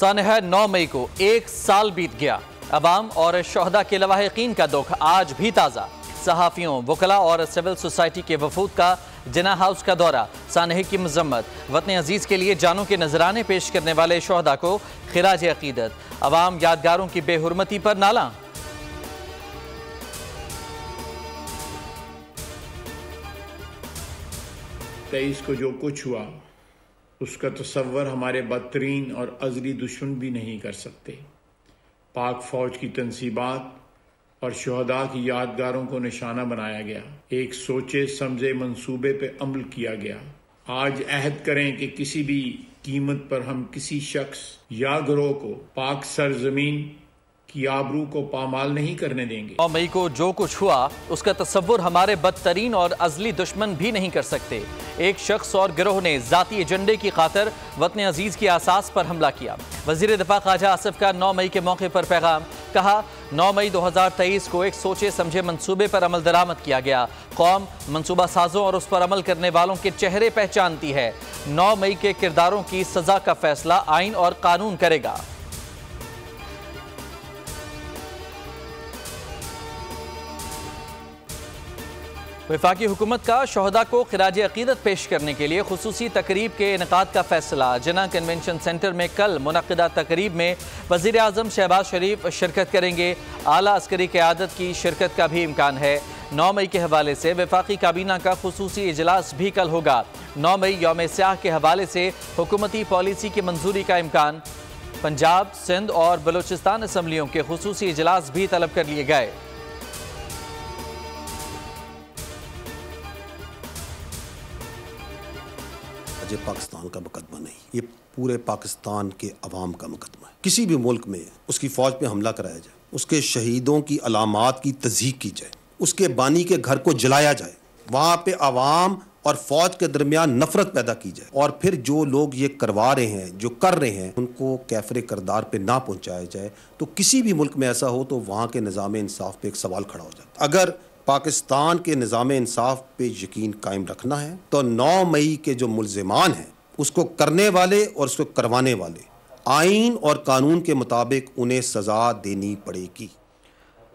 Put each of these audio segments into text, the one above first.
सानह 9 मई को 1 साल बीत गया। अवाम और शोहदा के लवाहिकीन का दुख आज भी ताज़ा। सहाफ़ियों, वकला और सिविल सोसाइटी के वफूद का जिना हाउस का दौरा, सानह की मजम्मत, वतन अजीज़ के लिए जानों के नजराने पेश करने वाले शोहदा को खिराज अकीदत, अवाम यादगारों की बेहुरमती पर नाला। तेईस को जो कुछ हुआ उसका तसव्वुर हमारे बदतरीन और अज़ली दुश्मन भी नहीं कर सकते। पाक फौज की तनसीबात और शोहदा की यादगारों को निशाना बनाया गया। एक सोचे समझे मंसूबे पे अमल किया गया। आज अहद करें कि किसी भी कीमत पर हम किसी शख्स या गिरोह को पाक सरजमीन की आबरू को पामाल नहीं करने देंगे। 9 मई को जो कुछ हुआ उसका तसव्वुर हमारे बदतरीन और अज़ली दुश्मन भी नहीं कर सकते। एक शख्स और गिरोह ने जाती एजेंडे की खातिर वतन अजीज की आसास पर हमला किया। वजीर दिफा ख्वाजा आसिफ का 9 मई के मौके पर पैगाम, कहा 9 मई 2023 को एक सोचे समझे मंसूबे पर अमल दरामद किया गया। कौम मंसूबा साजों और उस पर अमल करने वालों के चेहरे पहचानती है। 9 मई के किरदारों की सजा का फैसला आइन और कानून करेगा। वफाकी हुकूमत का शोहदा को खिराज अकीदत पेश करने के लिए खुसूसी तकरीब के इनकाद का फैसला। जिना कन्वेंशन सेंटर में कल मुनक़िदा तकरीब में वज़ीर आज़म शहबाज शरीफ शिरकत करेंगे। आला अस्करी क़यादत की शिरकत का भी इम्कान है। 9 मई के हवाले से वफाकी काबीना का खुसूसी इजलास भी कल होगा। 9 मई यौम स्याह के हवाले से हुकूमती पॉलिसी की मंजूरी का इम्कान। पंजाब, सिंध और बलूचिस्तान असम्बलियों के खुसूसी इजलास भी तलब कर लिए गए। पाकिस्तान का मुकदमा नहीं, ये पूरे पाकिस्तान के अवाम का मुकदमा है। किसी भी मुल्क में उसकी फौज पे हमला कराया जाए, उसके शहीदों की अलामात की तज़हीक की जाए, उसके बानी के घर को जलाया जाए, वहाँ पे अवाम और फौज के दरमियान नफरत पैदा की जाए, और फिर जो लोग ये करवा रहे हैं, जो कर रहे हैं, उनको कैफरे करदार पे ना पहुँचाया जाए, तो किसी भी मुल्क में ऐसा हो तो वहाँ के निज़ाम इंसाफ पे एक सवाल खड़ा हो जाता है। अगर पाकिस्तान के निज़ाम इंसाफ पे यकीन कायम रखना है तो 9 मई के जो मुल्ज़िमान हैं उसको करने वाले और उसको करवाने वाले आइन और कानून के मुताबिक उन्हें सज़ा देनी पड़ेगी।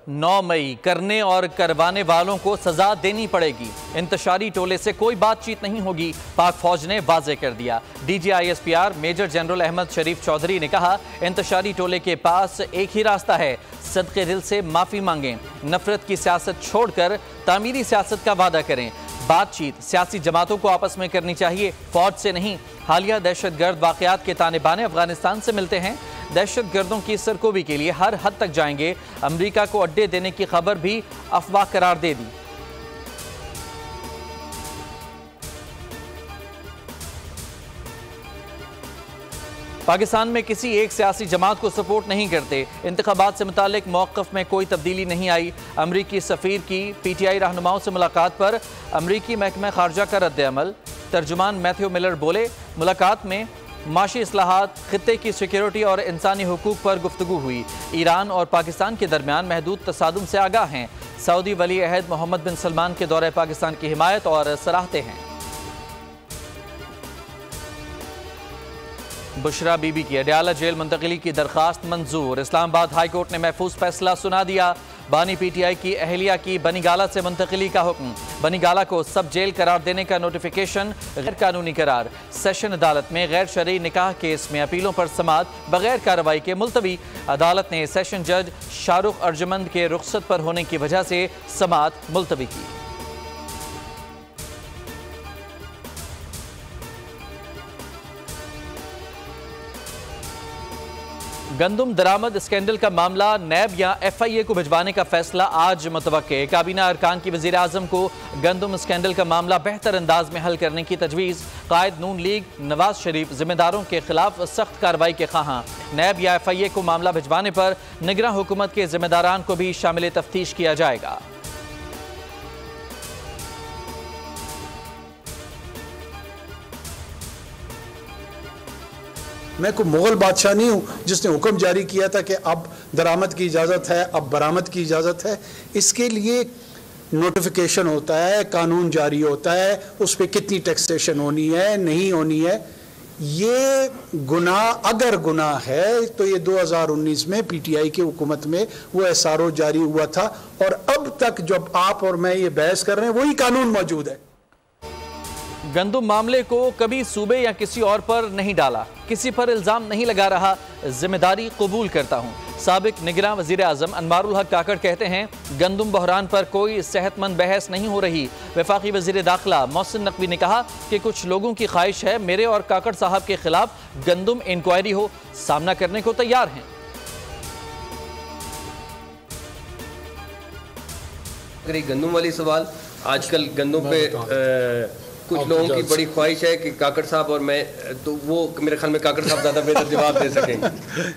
9 मई करने और करवाने वालों को सजा देनी पड़ेगी। इंतशारी टोले से कोई बातचीत नहीं होगी, पाक फौज ने वाजे कर दिया। DGISPR मेजर जनरल अहमद शरीफ चौधरी ने कहा, इंतशारी टोले के पास एक ही रास्ता है, सदके दिल से माफ़ी मांगें, नफरत की सियासत छोड़कर तामीरी सियासत का वादा करें। बातचीत सियासी जमातों को आपस में करनी चाहिए, फौज से नहीं। हालिया दहशतगर्द वाक़यात के ताने बाने अफगानिस्तान से मिलते हैं। दहशत गर्दों की सरकोबी के लिए हर हद तक जाएंगे। अमेरिका को अड्डे देने की खबर भी अफवाह करार दे दी। पाकिस्तान में किसी एक सियासी जमात को सपोर्ट नहीं करते। इंतखाबात से मुतालिक मौक़िफ़ में कोई तब्दीली नहीं आई। अमरीकी सफ़ीर की PTI रहनुमाओं से मुलाकात पर अमरीकी महकमा खारजा का रद्द-ए-अमल। तर्जुमान मैथ्यू मिलर बोले, मुलाकात में माशी इस्लाहात, खित्ते की सिक्योरिटी और इंसानी हुकूक पर गुफ्तगू हुई। ईरान और पाकिस्तान के दरमियान महदूद तसादुम से आगाह हैं। सऊदी वली अहद मोहम्मद बिन सलमान के दौरे पाकिस्तान की हिमायत और सराहते हैं। बुशरा बीबी की अडयाला जेल मुंतकिली की दरखास्त मंजूर। इस्लामाबाद हाई कोर्ट ने महफूज फैसला सुना दिया। बानी PTI की अहलिया की बनीगाला से मुंतकिली का हुक्म। बनीगाला को सब जेल करार देने का नोटिफिकेशन गैर कानूनी करार। सेशन अदालत में गैर शरई निकाह केस में अपीलों पर समाअत बगैर कार्रवाई के मुलतवी। अदालत ने सेशन जज शाहरुख अर्जुमंद के रुखसत पर होने की वजह से समाअत मुलतवी की। गंदुम दरामद स्कैंडल का मामला नैब या FIA को भिजवाने का फैसला आज मुतवक्के। काबीना अरकान की वज़ीर आज़म को गंदुम स्कैंडल का मामला बेहतर अंदाज में हल करने की तजवीज़। कायद नून लीग नवाज शरीफ जिम्मेदारों के खिलाफ सख्त कार्रवाई के ख्वाहां। नैब या FIA को मामला भिजवाने पर निगरान हुकूमत के जिम्मेदारान को भी शामिल तफ्तीश किया जाएगा। मैं कोई मुग़ल बादशाह नहीं हूँ जिसने हुक्म जारी किया था कि अब दरामद की इजाज़त है, अब बरामद की इजाज़त है। इसके लिए नोटिफिकेशन होता है, कानून जारी होता है, उस पर कितनी टैक्सेशन होनी है, नहीं होनी है, ये गुनाह अगर गुनाह है तो ये 2019 में पीटीआई की हुकूमत में वो एसआरओ जारी हुआ था, और अब तक जब आप और मैं ये बहस कर रहे हैं वही कानून मौजूद है। गंदुम मामले को कभी सूबे या किसी और पर नहीं डाला, किसी पर इल्जाम नहीं लगा रहा, जिम्मेदारी कबूल करता हूं। साबिक निगरान वजीर आजम अनवारुल हक काकड़ कहते हैं गंदुम बहरान पर कोई सेहतमंद बहस नहीं हो रही। वफाकी वजीर दाखिला मोहसिन नकवी ने कहा कि कुछ लोगों की ख्वाहिश है मेरे और काकड़ साहब के खिलाफ गंदुम इंक्वायरी हो, सामना करने को तैयार हैं। गंदुम वाली सवाल, आजकल गंदुम पे कुछ लोगों की बड़ी ख्वाहिश है कि काकड़ साहब और मैं, तो वो मेरे ख्याल में काकड़ साहब ज्यादा बेहतर जवाब दे सकेंगे।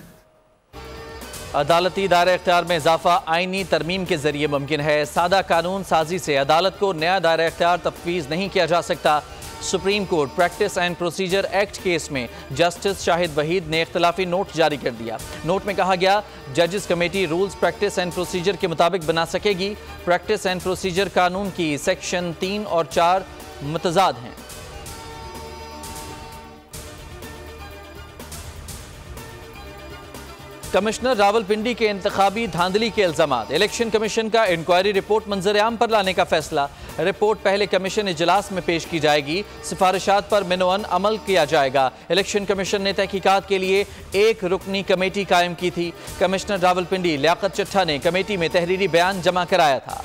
अदालती दायरा इख्तियार में इजाफा आईनी तरमीम के जरिए मुमकिन है। सादा कानून साजी से अदालत को नया दायरा इख्तियार तफवीज़ नहीं किया जा सकता। Supreme court practice and procedure act case में जस्टिस शाहिद वहीद ने इख्तिलाफी नोट जारी कर दिया। नोट में कहा गया जजेस committee rules practice and procedure के मुताबिक बना सकेगी। प्रैक्टिस एंड प्रोसीजर कानून की सेक्शन 3 और 4 मुतजाद हैं। कमिश्नर रावलपिंडी के इंतखाबी धांधली के इल्जामात, इलेक्शन कमीशन का इंक्वायरी रिपोर्ट मंजर-ए-आम पर लाने का फैसला। रिपोर्ट पहले कमीशन इजलास में पेश की जाएगी, सिफारिशात पर मिनोअन अमल किया जाएगा। इलेक्शन कमीशन ने तहकीकात के लिए एक रुकनी कमेटी कायम की थी। कमिश्नर रावलपिंडी लियाकत चट्ठा ने कमेटी में तहरीरी बयान जमा कराया था।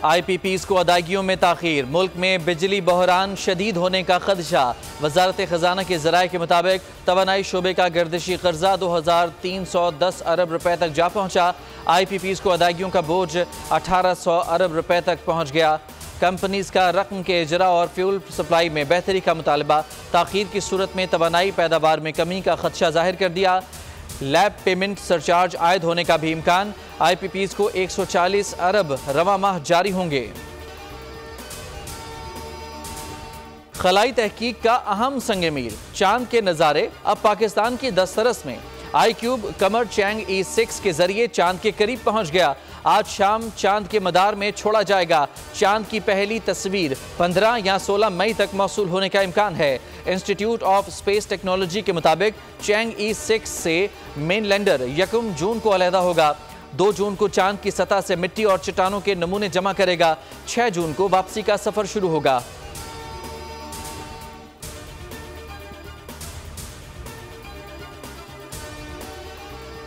IPPs को अदायगियों में ताखीर, मुल्क में बिजली बहरान शदीद होने का खदशा। वजारत खजाना के जराये के मुताबिक तवानाई शोबे का गर्दिशी कर्जा 2310 अरब रुपए तक जा पहुंचा। IPPs को अदायगियों का बोझ 1800 अरब रुपए तक पहुंच गया। कंपनीज का रकम के इजरा और फ्यूल सप्लाई में बेहतरी का मुतालबा, ताखीर की सूरत में तवानाई पैदावार में कमी का खदशा जाहिर कर दिया। लैब पेमेंट सरचार्ज आयद होने का भी इम्कान। IPPs को 140 अरब रवा माह जारी होंगे। खलाई तहकीक का अहम संग मील, चांद के नज़ारे अब पाकिस्तान की दस्तरस में। iCube कमर चैंग E6 के जरिए चांद के करीब पहुंच गया। आज शाम चांद के मदार में छोड़ा जाएगा। चांद की पहली तस्वीर 15 या 16 मई तक मौसूल होने का इम्कान है। इंस्टीट्यूट ऑफ स्पेस टेक्नोलॉजी के मुताबिक चैंग E6 से मेन लैंडर 1 जून को अलहदा होगा। 2 जून को चांद की सतह से मिट्टी और चट्टानों के नमूने जमा करेगा। 6 जून को वापसी का सफर शुरू होगा।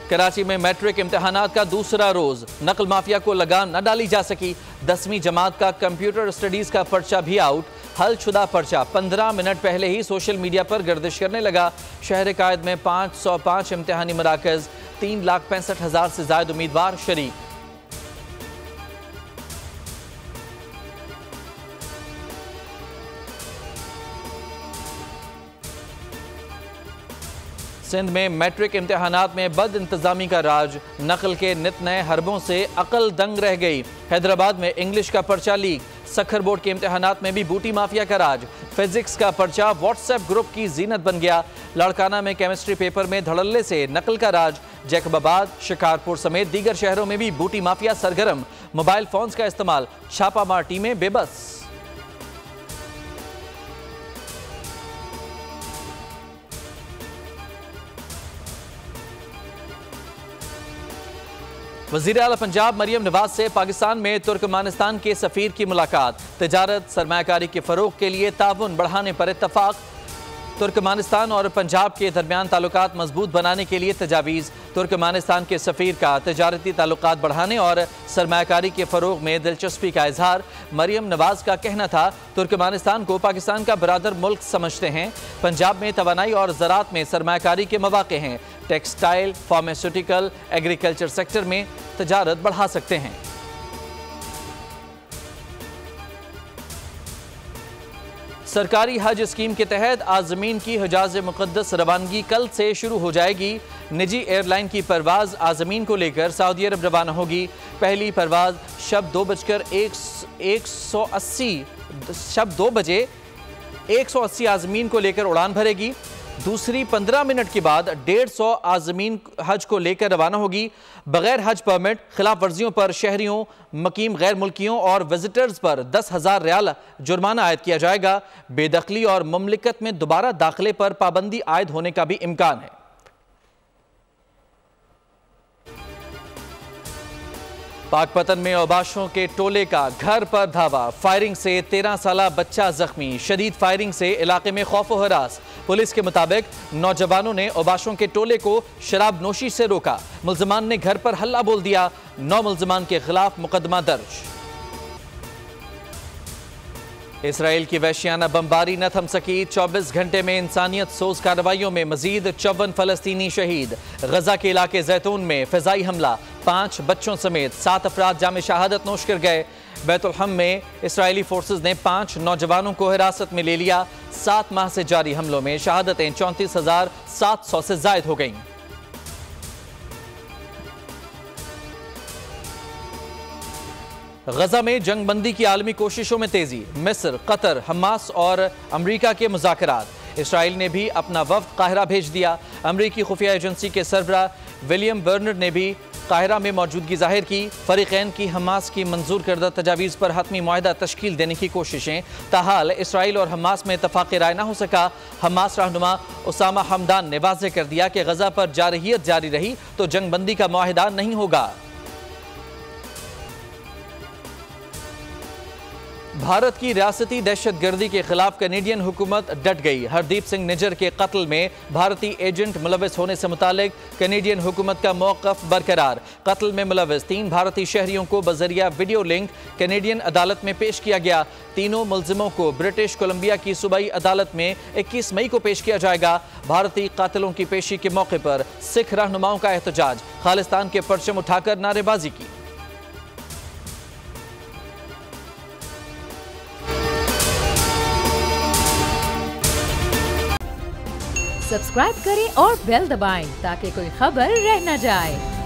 कराची में मैट्रिक इम्तिहानात का दूसरा रोज, नकल माफिया को लगाम न डाली जा सकी। 10वीं जमात का कंप्यूटर स्टडीज का पर्चा भी आउट। हल शुदा पर्चा 15 मिनट पहले ही सोशल मीडिया पर गर्दिश करने लगा। शहर कायद में 505 इम्तिहानी मराकज, 3,65,000 से ज्यादा उम्मीदवार शरीक। सिंध में मैट्रिक इम्तिहानात में बद इंतजामी का राज, नकल के नित नए हरबों से अकल दंग रह गई। हैदराबाद में इंग्लिश का पर्चा लीक। सखर बोर्ड के इम्तिहानात में भी बूटी माफिया का राज। फिजिक्स का पर्चा व्हाट्सएप ग्रुप की जीनत बन गया। लड़काना में केमिस्ट्री पेपर में धड़ल्ले से नकल का राज। जैकबाबाद, शिकारपुर समेत दीगर शहरों में भी बूटी माफिया सरगर्म। मोबाइल फोन्स का इस्तेमाल, छापामार टीमें बेबस। वज़ीर आला पंजाब मरियम नवाज से पाकिस्तान में तुर्कमानिस्तान के सफ़ीर की मुलाकात। तिजारत सरमायाकारी के फ़रोग़ के लिए ताउन बढ़ाने पर इत्तफ़ाक़। तुर्कमानिस्तान और पंजाब के दरमियान ताल्लुकात मजबूत बनाने के लिए तजावीज़। तुर्कमानिस्तान के सफ़ीर का तिजारती ताल्लुकात बढ़ाने और सरमायाकारी के फ़रोग़ में दिलचस्पी का इजहार। मरियम नवाज का कहना था तुर्कमानिस्तान को पाकिस्तान का बरादर मुल्क समझते हैं। पंजाब में तवानाई और ज़राअत में सरमायाकारी के मौक़े हैं। टेक्सटाइल, फार्मास्यूटिकल, एग्रीकल्चर सेक्टर में तिजारत बढ़ा सकते हैं। सरकारी हज स्कीम के तहत आज़मीन की हिजाज मुक़द्दस रवानगी कल से शुरू हो जाएगी। निजी एयरलाइन की परवाज़ आज़मीन को लेकर सऊदी अरब रवाना होगी। पहली परवाज़ शब 2 बजे 180 आज़मीन को लेकर उड़ान भरेगी। दूसरी 15 मिनट के बाद 150 आज़मीन हज को लेकर रवाना होगी। बगैर हज परमिट, खिलाफ वर्जियों पर शहरियों, मकीम गैर मुल्कियों और विजिटर्स पर 10,000 रियाल जुर्माना आयद किया जाएगा। बेदखली और मुमलिकत में दोबारा दाखिले पर पाबंदी आयद होने का भी इम्कान है। पाकपतन में औबाशों के टोले का घर पर धावा, फायरिंग से 13 साला बच्चा जख्मी। शदीद फायरिंग से इलाके में खौफ व हरास। पुलिस के मुताबिक नौजवानों ने औबाशों के टोले को शराब नोशी से रोका। मुल्जमान ने घर पर हल्ला बोल दिया। 9 मुल्जमान के खिलाफ मुकदमा दर्ज। इसराइल की वहशियाना बमबारी न थम सकी। 24 घंटे में इंसानियत सोज कार्रवाइयों में मजीद 54 फलस्तीनी शहीद। गजा के इलाके जैतून में फिजाई हमला, 5 बच्चों समेत 7 अफराद जाम शहादत नोश कर गए। बैतुलहम में इसराइली फोर्सेज ने 5 नौजवानों को हिरासत में ले लिया। 7 माह से जारी हमलों में शहादतें 34,700 से जायद हो गईं। गजा में जंगबंदी की आलमी कोशिशों में तेजी। मिस्र, कतर, हमास और अमरीका के मुज़ाकरात। इसराइल ने भी अपना वफ्द काहिरा भेज दिया। अमरीकी खुफिया एजेंसी के सरबरा विलियम बर्नर ने भी काहिरा में मौजूदगी जाहिर की। फरीकैन की हमास की मंजूर करदा तजावीज़ पर हतमी मुआहदा तश्कील देने की कोशिशें। ताहाल इसराइल और हमास में इत्तफाक़ राय न हो सका। हमास रहनुमा उसामा हमदान ने वाज़ेह कर दिया कि गजा पर जारहियत जारी रही तो जंगबंदी का मुआहदा नहीं होगा। भारत की रियासती दहशतगर्दी के खिलाफ कैनेडियन हुकूमत डट गई। हरदीप सिंह निज्जर के कत्ल में भारतीय एजेंट मुलविस होने से मुतालिक कैनेडियन हुकूमत का मौक़िफ़ बरकरार। कत्ल में मुलविस 3 भारतीय शहरियों को बजरिया वीडियो लिंक कैनेडियन अदालत में पेश किया गया। तीनों मुल्जिमों को ब्रिटिश कोलंबिया की सूबाई अदालत में 21 मई को पेश किया जाएगा। भारतीय कातिलों की पेशी के मौके पर सिख रहनुमाओं का एहतजाज। खालिस्तान के परचम उठाकर नारेबाजी की। सब्सक्राइब करें और बेल दबाएं ताकि कोई खबर रह न जाए।